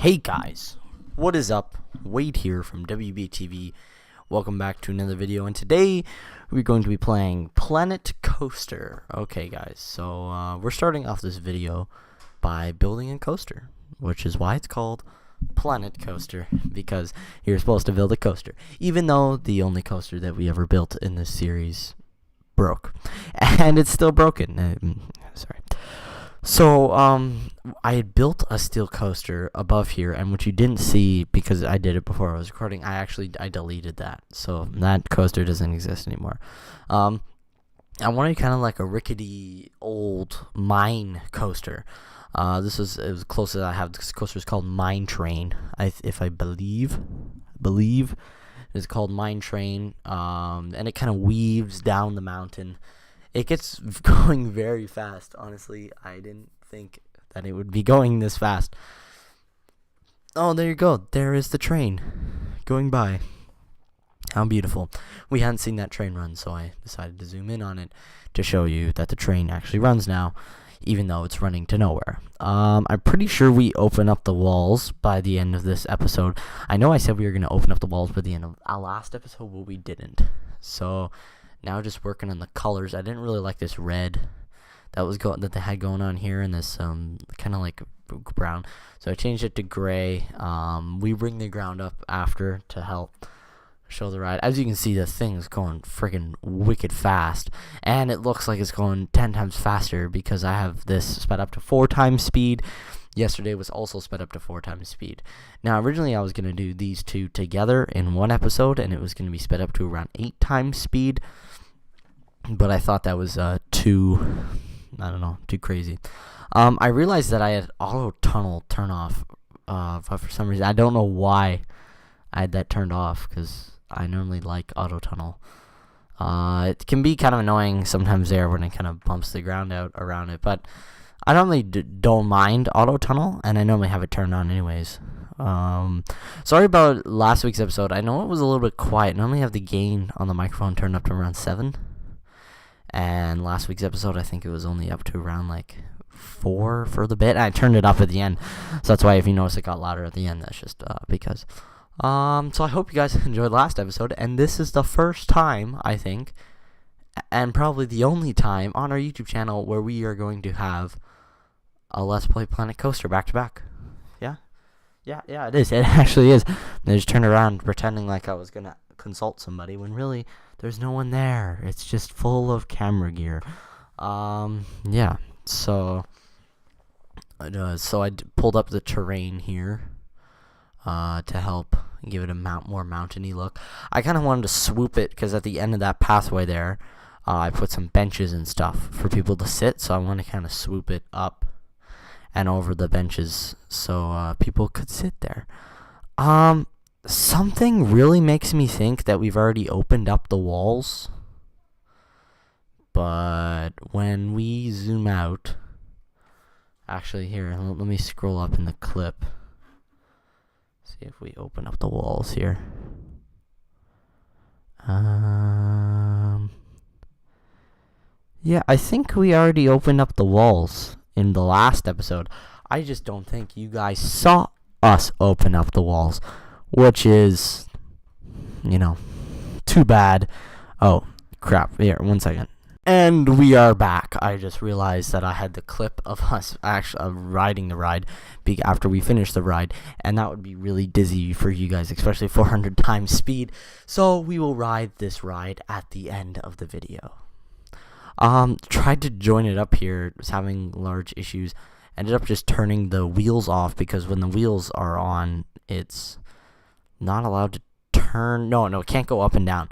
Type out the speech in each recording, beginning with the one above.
Hey guys, what is up? Wade here from WBTV. Welcome back to another video, and today we're going to be playing Planet Coaster. Okay guys, so we're starting off this video by building a coaster, which is why it's called Planet Coaster, because you're supposed to build a coaster, even though the only coaster that we ever built in this series broke, and it's still broken. Sorry. So, I had built a steel coaster above here, and what you didn't see, because I did it before I was recording, I deleted that. So, that coaster doesn't exist anymore. I wanted kind of like a rickety, old mine coaster. This was as close as I have. This coaster is called Mine Train, if I believe. It's called Mine Train, and it kind of weaves down the mountain. It gets going very fast. Honestly, I didn't think that it would be going this fast. Oh, there you go. There is the train going by. How beautiful. We hadn't seen that train run, so I decided to zoom in on it to show you that the train actually runs now, even though it's running to nowhere. I'm pretty sure we open up the walls by the end of this episode. I know I said we were going to open up the walls by the end of our last episode, but we didn't. So now just working on the colors. I didn't really like this red that they had going on here, and this kind of like brown. So I changed it to gray. We bring the ground up after to help show the ride. As you can see, the thing's going freaking wicked fast, and it looks like it's going 10 times faster because I have this sped up to 4 times speed. Yesterday was also sped up to 4 times speed. Now, originally I was going to do these two together in one episode, and it was going to be sped up to around 8 times speed. But I thought that was too crazy. I realized that I had auto tunnel turn off for some reason. I don't know why I had that turned off, because I normally like auto tunnel. It can be kind of annoying sometimes there when it kind of bumps the ground out around it, but I normally don't mind auto tunnel, and I normally have it turned on anyways. Sorry about last week's episode. I know it was a little bit quiet. I normally have the gain on the microphone turned up to around 7. And last week's episode, I think it was only up to around like 4 for the bit. I turned it up at the end, so that's why if you notice it got louder at the end, that's just because. So I hope you guys enjoyed last episode, and this is the first time, I think, and probably the only time on our YouTube channel where we are going to have a Let's Play Planet Coaster back to back. Yeah, it is. It actually is. They just turned around pretending like I was gonna consult somebody when really there's no one there. It's just full of camera gear. Yeah. So I pulled up the terrain here to help give it a more mountainy look. I kind of wanted to swoop it because at the end of that pathway there, I put some benches and stuff for people to sit. So I want to kind of swoop it up and over the benches so people could sit there. Something really makes me think that we've already opened up the walls, but when we zoom out, actually here, let me scroll up in the clip, see if we open up the walls here. Yeah, I think we already opened up the walls in the last episode. I just don't think you guys saw us open up the walls, which is, too bad. Oh, crap. Here, 1 second. And we are back. I just realized that I had the clip of us actually riding the ride after we finished the ride, and that would be really dizzy for you guys, especially 400 times speed. So we will ride this ride at the end of the video. Tried to join it up here, was having large issues. Ended up just turning the wheels off, because when the wheels are on, it's not allowed to turn. No, it can't go up and down.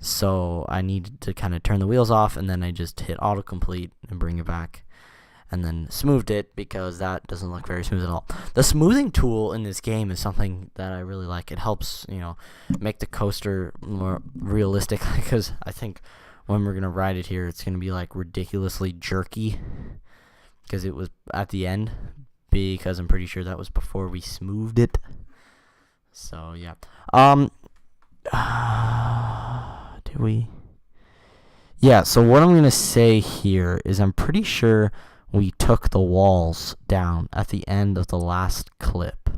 So I needed to kind of turn the wheels off, and then I just hit autocomplete and bring it back, and then smoothed it, because that doesn't look very smooth at all. The smoothing tool in this game is something that I really like. It helps, make the coaster more realistic, because I think when we're gonna ride it here, it's gonna be like ridiculously jerky, because it was at the end, because I'm pretty sure that was before we smoothed it. So yeah. Did we? Yeah, so what I'm gonna say here is I'm pretty sure we took the walls down at the end of the last clip.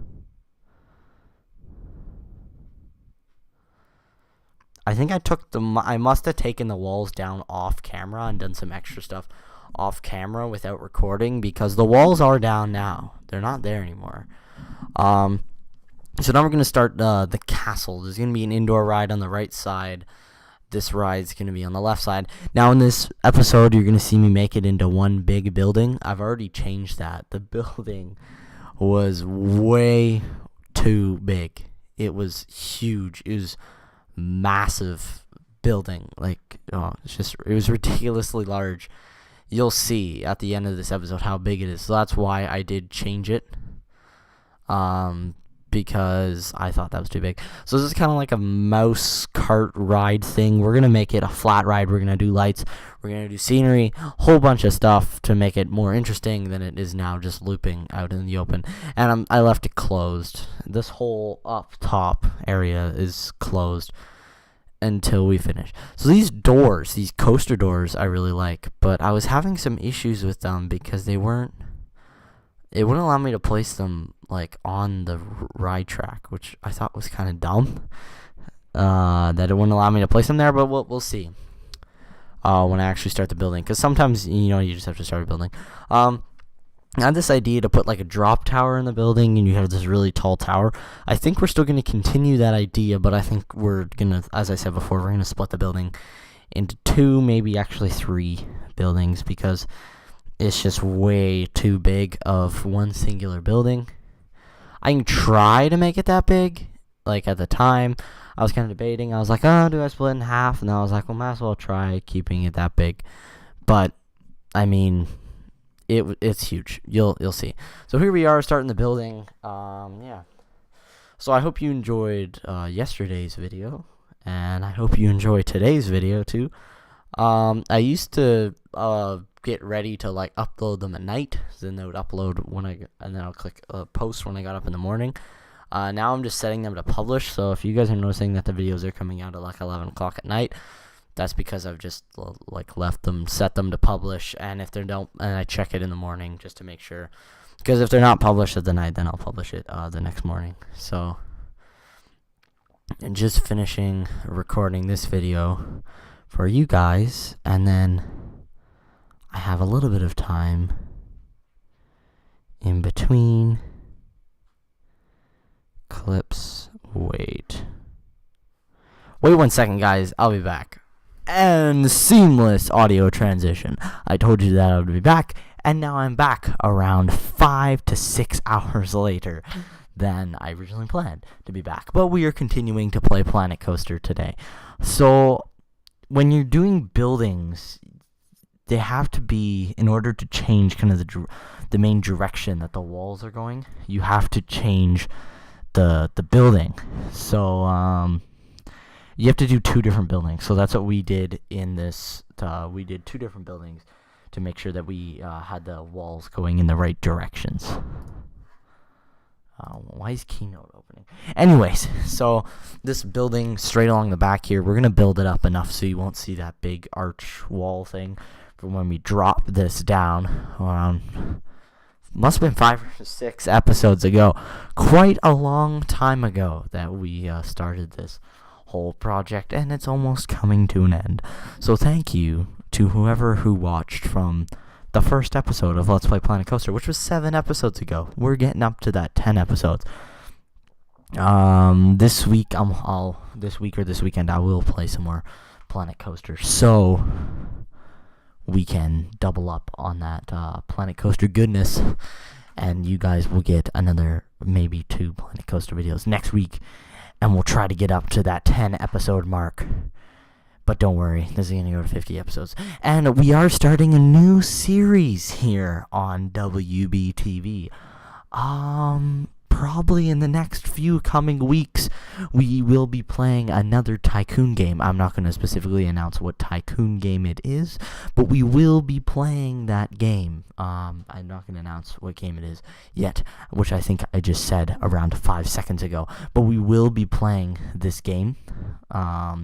I think I must have taken the walls down off camera and done some extra stuff off camera without recording, because the walls are down now. They're not there anymore. So now we're going to start the castle. There's going to be an indoor ride on the right side. This ride's going to be on the left side. Now in this episode, you're going to see me make it into one big building. I've already changed that. The building was way too big. It was huge. It was massive building. Like, it was ridiculously large. You'll see at the end of this episode how big it is. So that's why I did change it. Because I thought that was too big. So this is kind of like a mouse cart ride thing. We're going to make it a flat ride. We're going to do lights. We're going to do scenery. Whole bunch of stuff to make it more interesting than it is now, just looping out in the open. And I left it closed. This whole up top area is closed until we finish. So these doors, these coaster doors, I really like. But I was having some issues with them because it wouldn't allow me to place them like on the ride track, which I thought was kind of dumb. That it wouldn't allow me to place them there, but we'll see when I actually start the building. Because sometimes you just have to start a building. I had this idea to put like a drop tower in the building, and you have this really tall tower. I think we're still going to continue that idea, but I think we're gonna, as I said before, we're gonna split the building into 2, maybe actually 3 buildings, because it's just way too big of one singular building. I can try to make it that big. Like at the time, I was kind of debating. I was like, oh, do I split it in half? And then I was like, well, might as well try keeping it that big. But, I mean, it's huge. You'll see. So here we are starting the building. Yeah. So I hope you enjoyed yesterday's video. And I hope you enjoy today's video too. I used to get ready to like upload them at night, then they would upload and then I'll click post when I got up in the morning. Now I'm just setting them to publish, so if you guys are noticing that the videos are coming out at like 11 o'clock at night, that's because I've just set them to publish, and if they don't, and I check it in the morning just to make sure, because if they're not published at the night, then I'll publish it the next morning. So, and just finishing recording this video for you guys, and then I have a little bit of time in between clips. Wait 1 second, guys. I'll be back. And seamless audio transition. I told you that I would be back, and now I'm back around 5 to 6 hours later than I originally planned to be back. But we are continuing to play Planet Coaster today. So when you're doing buildings, they have to be, in order to change kind of the main direction that the walls are going, you have to change the building. So you have to do 2 different buildings. So that's what we did in this. We did 2 different buildings to make sure that we had the walls going in the right directions. Why is Keynote opening? Anyways, so this building straight along the back here, we're going to build it up enough so you won't see that big arch wall thing from when we drop this down around, must have been 5 or 6 episodes ago. Quite a long time ago that we started this whole project, and it's almost coming to an end. So thank you to whoever who watched from the first episode of Let's Play Planet Coaster, which was 7 episodes ago. We're getting up to that 10 episodes. This week this weekend I will play some more Planet Coaster, so we can double up on that Planet Coaster goodness, and you guys will get another maybe 2 Planet Coaster videos next week, and we'll try to get up to that 10 episode mark. But don't worry, this is going to go to 50 episodes. And we are starting a new series here on WBTV. Probably in the next few coming weeks, we will be playing another Tycoon game. I'm not going to specifically announce what Tycoon game it is, but we will be playing that game. I'm not going to announce what game it is yet, which I think I just said around 5 seconds ago. But we will be playing this game,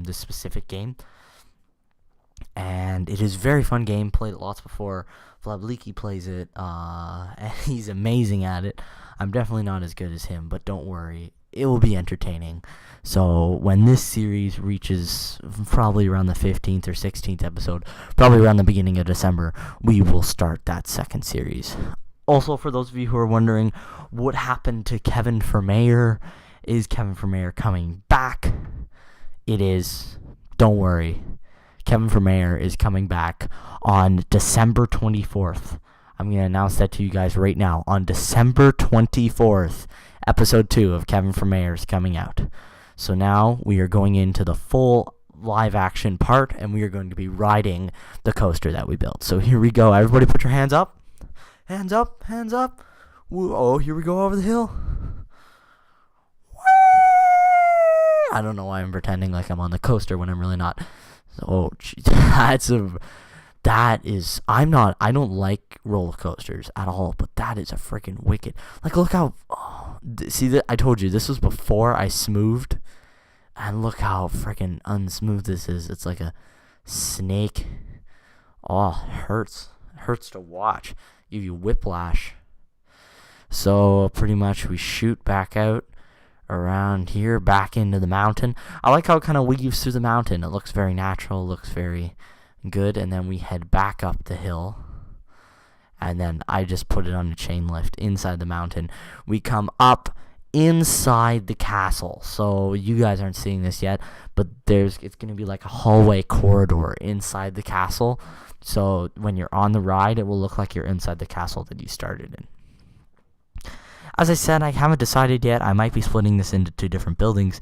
this specific game. And it is a very fun game. Played it lots before. Vlabliki plays it, and he's amazing at it. I'm definitely not as good as him, but don't worry. it will be entertaining. So when this series reaches probably around the 15th or 16th episode, probably around the beginning of December, we will start that second series. Also, for those of you who are wondering what happened to Kevin for Mayor, is Kevin for Mayor coming back? It is. Don't worry. Kevin for Mayor is coming back on December 24th. I'm going to announce that to you guys right now. On December 24th, episode 2 of Kevin for Mayor is coming out. So now we are going into the full live action part, and we are going to be riding the coaster that we built. So here we go. Everybody put your hands up. Hands up, hands up. Oh, here we go over the hill. I don't know why I'm pretending like I'm on the coaster when I'm really not. Oh, geez. I don't like roller coasters at all, but that is a freaking wicked. Like, look how, I told you, this was before I smoothed, and look how freaking unsmooth this is. It's like a snake. Oh, it hurts. It hurts to watch. Give you whiplash. So, pretty much we shoot back out around here, back into the mountain. I like how it kind of weaves through the mountain. It looks very natural, looks very good. And then we head back up the hill, and then I just put it on a chain lift inside the mountain. We come up inside the castle. So you guys aren't seeing this yet, but it's going to be like a hallway corridor inside the castle. So when you're on the ride, it will look like you're inside the castle that you started in. As I said, I haven't decided yet. I might be splitting this into 2 different buildings.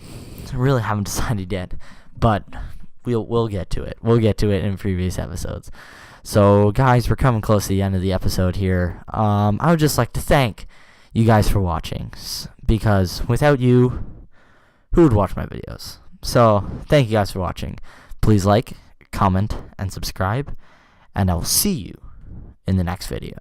I really haven't decided yet, but we'll get to it. We'll get to it in previous episodes. So, guys, we're coming close to the end of the episode here. I would just like to thank you guys for watching, because without you, who would watch my videos? So, thank you guys for watching. Please like, comment, and subscribe, and I will see you in the next video.